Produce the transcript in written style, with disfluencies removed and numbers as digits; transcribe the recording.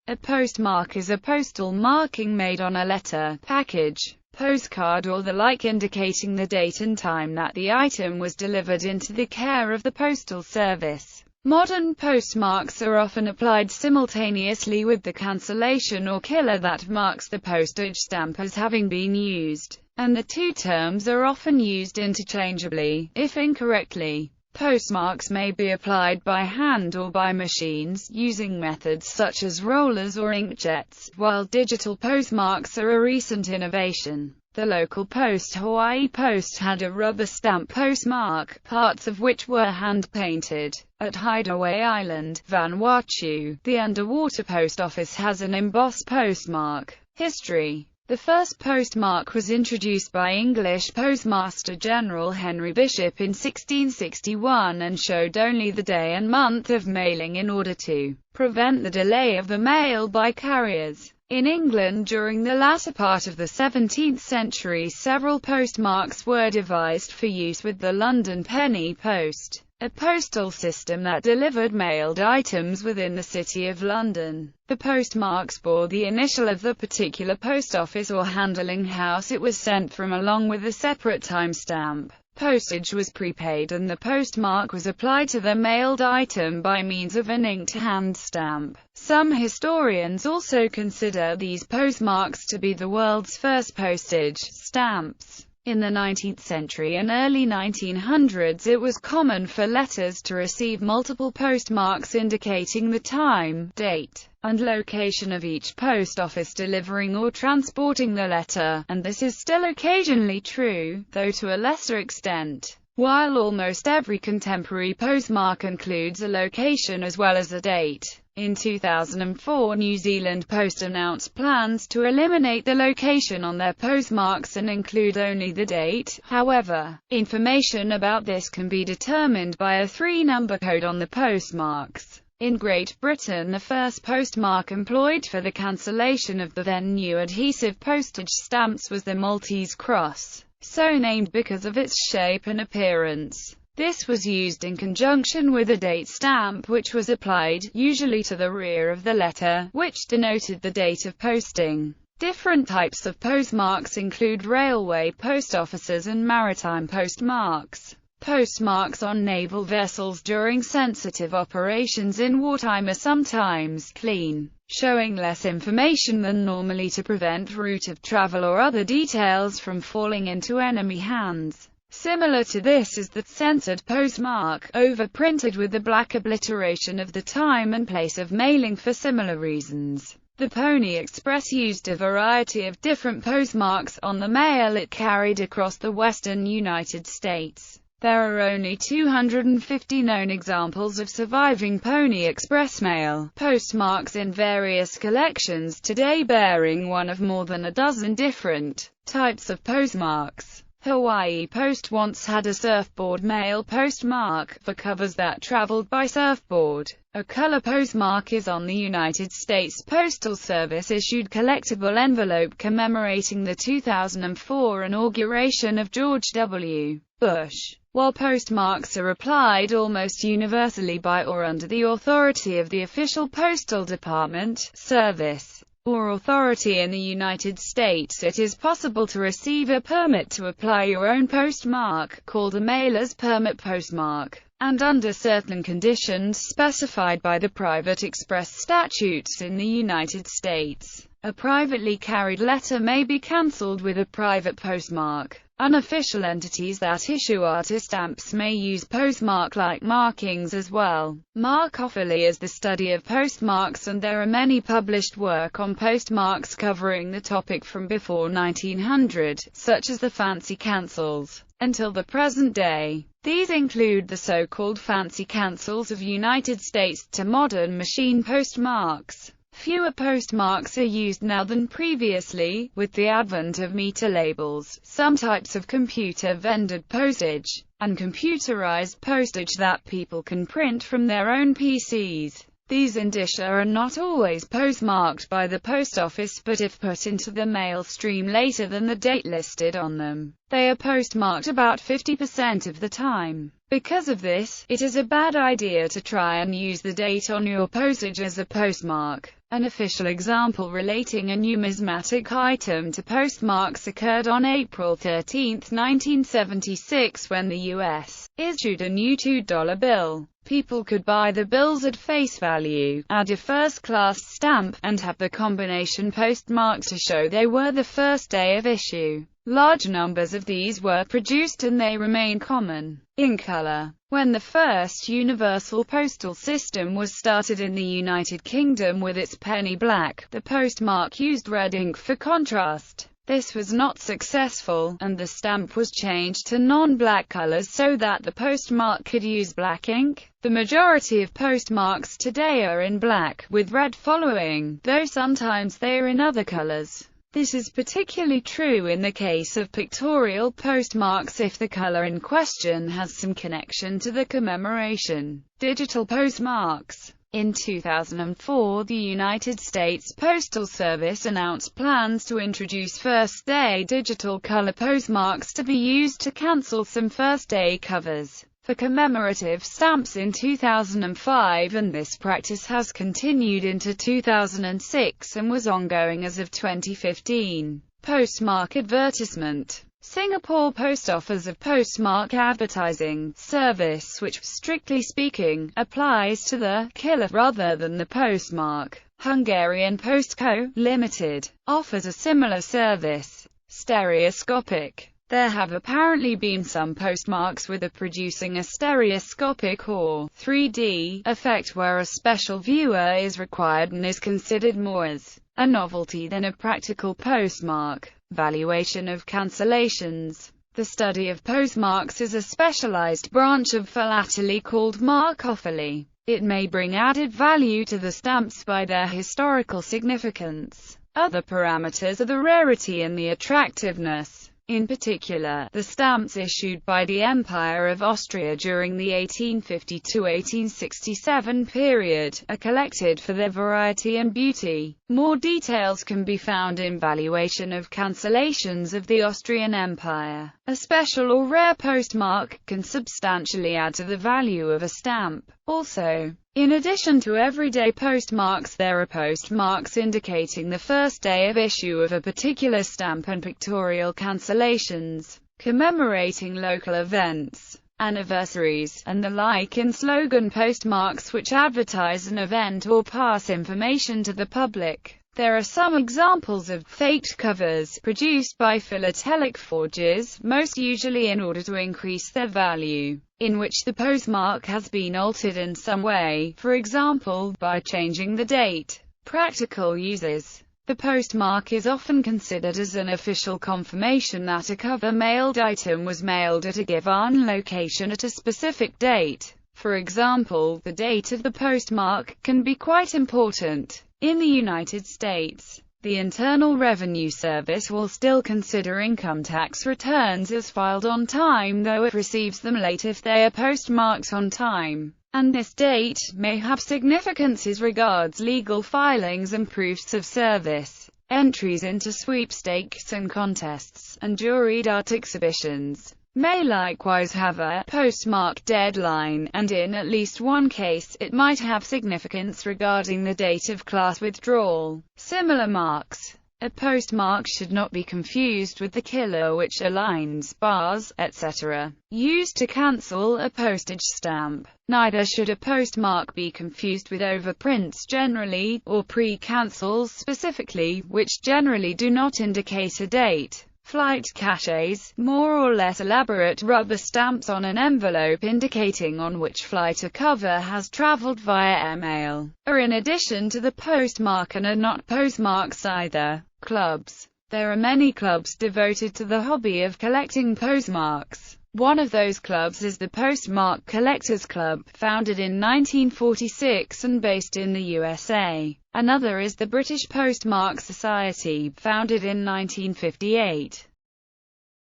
A postmark is a postal marking made on a letter, package, postcard or the like indicating the date and time that the item was delivered into the care of the postal service. Modern postmarks are often applied simultaneously with the cancellation or killer that marks the postage stamp as having been used, and the two terms are often used interchangeably, if incorrectly. Postmarks may be applied by hand or by machines, using methods such as rollers or inkjets, while digital postmarks are a recent innovation. The local post Hawaii Post had a rubber stamp postmark, parts of which were hand-painted. At Hideaway Island, Vanuatu, the underwater post office has an embossed postmark. History. The first postmark was introduced by English Postmaster General Henry Bishop in 1661 and showed only the day and month of mailing in order to prevent the delay of the mail by carriers. In England during the latter part of the 17th century, several postmarks were devised for use with the London penny post, a postal system that delivered mailed items within the City of London. The postmarks bore the initial of the particular post office or handling house it was sent from along with a separate timestamp. Postage was prepaid and the postmark was applied to the mailed item by means of an inked hand stamp. Some historians also consider these postmarks to be the world's first postage stamps. In the 19th century and early 1900s it was common for letters to receive multiple postmarks indicating the time, date, and location of each post office delivering or transporting the letter, and this is still occasionally true, though to a lesser extent. While almost every contemporary postmark includes a location as well as a date. In 2004, New Zealand Post announced plans to eliminate the location on their postmarks and include only the date. However, information about this can be determined by a 3-number code on the postmarks. In Great Britain, the first postmark employed for the cancellation of the then-new adhesive postage stamps was the Maltese cross, so named because of its shape and appearance. This was used in conjunction with a date stamp which was applied, usually to the rear of the letter, which denoted the date of posting. Different types of postmarks include railway post offices and maritime postmarks. Postmarks on naval vessels during sensitive operations in wartime are sometimes clean, showing less information than normally to prevent route of travel or other details from falling into enemy hands. Similar to this is the censored postmark, overprinted with the black obliteration of the time and place of mailing for similar reasons. The Pony Express used a variety of different postmarks on the mail it carried across the western United States. There are only 250 known examples of surviving Pony Express mail postmarks in various collections today, bearing one of more than a dozen different types of postmarks. Hawaii Post once had a surfboard mail postmark, for covers that traveled by surfboard. A color postmark is on the United States Postal Service issued collectible envelope commemorating the 2004 inauguration of George W. Bush. While postmarks are applied almost universally by or under the authority of the official postal department, service, or authority in the United States, it is possible to receive a permit to apply your own postmark, called a mailer's permit postmark, and under certain conditions specified by the private express statutes in the United States. A privately carried letter may be cancelled with a private postmark. Unofficial entities that issue artist stamps may use postmark-like markings as well. Markophilia is the study of postmarks, and there are many published work on postmarks covering the topic from before 1900, such as the fancy cancels, until the present day. These include the so-called fancy cancels of United States to modern machine postmarks. Fewer postmarks are used now than previously, with the advent of meter labels, some types of computer-vended postage, and computerized postage that people can print from their own PCs. These indicia are not always postmarked by the post office, but if put into the mail stream later than the date listed on them, they are postmarked about 50% of the time. Because of this, it is a bad idea to try and use the date on your postage as a postmark. An official example relating a numismatic item to postmarks occurred on April 13, 1976, when the U.S. issued a new $2 bill. People could buy the bills at face value, add a first-class stamp, and have the combination postmarked to show they were the first day of issue. Large numbers of these were produced and they remain common. In color. When the first universal postal system was started in the United Kingdom with its penny black, the postmark used red ink for contrast. This was not successful, and the stamp was changed to non-black colors so that the postmark could use black ink. The majority of postmarks today are in black, with red following, though sometimes they are in other colors. This is particularly true in the case of pictorial postmarks if the color in question has some connection to the commemoration. Digital postmarks. In 2004, the United States Postal Service announced plans to introduce first-day digital color postmarks to be used to cancel some first-day covers for commemorative stamps in 2005, and this practice has continued into 2006 and was ongoing as of 2015. Postmark Advertisement. Singapore Post offers a postmark advertising service which, strictly speaking, applies to the killer rather than the postmark. Hungarian Post Co., Limited, offers a similar service. Stereoscopic. There have apparently been some postmarks with producing a stereoscopic or 3D effect where a special viewer is required and is considered more as a novelty than a practical postmark. Valuation of cancellations. The study of postmarks is a specialized branch of philately called markophily. It may bring added value to the stamps by their historical significance. Other parameters are the rarity and the attractiveness. In particular, the stamps issued by the Empire of Austria during the 1850–1867 period are collected for their variety and beauty. More details can be found in Valuation of cancellations of the Austrian Empire. A special or rare postmark can substantially add to the value of a stamp. Also, in addition to everyday postmarks, there are postmarks indicating the first day of issue of a particular stamp and pictorial cancellations, commemorating local events, anniversaries, and the like, in slogan postmarks which advertise an event or pass information to the public. There are some examples of faked covers produced by philatelic forgers, most usually in order to increase their value, in which the postmark has been altered in some way, for example, by changing the date. Practical uses. The postmark is often considered as an official confirmation that a cover-mailed item was mailed at a given location at a specific date. For example, the date of the postmark can be quite important. In the United States, the Internal Revenue Service will still consider income tax returns as filed on time, though it receives them late if they are postmarked on time, and this date may have significance as regards legal filings and proofs of service, entries into sweepstakes and contests, and juried art exhibitions may likewise have a postmark deadline, and in at least one case, it might have significance regarding the date of class withdrawal. Similar marks. A postmark should not be confused with the killer, which are lines, bars, etc., used to cancel a postage stamp. Neither should a postmark be confused with overprints generally, or pre-cancels specifically, which generally do not indicate a date. Flight cachets, more or less elaborate rubber stamps on an envelope indicating on which flight a cover has traveled via airmail, are in addition to the postmark and are not postmarks either. Clubs. There are many clubs devoted to the hobby of collecting postmarks. One of those clubs is the Postmark Collectors Club, founded in 1946 and based in the USA. Another is the British Postmark Society, founded in 1958.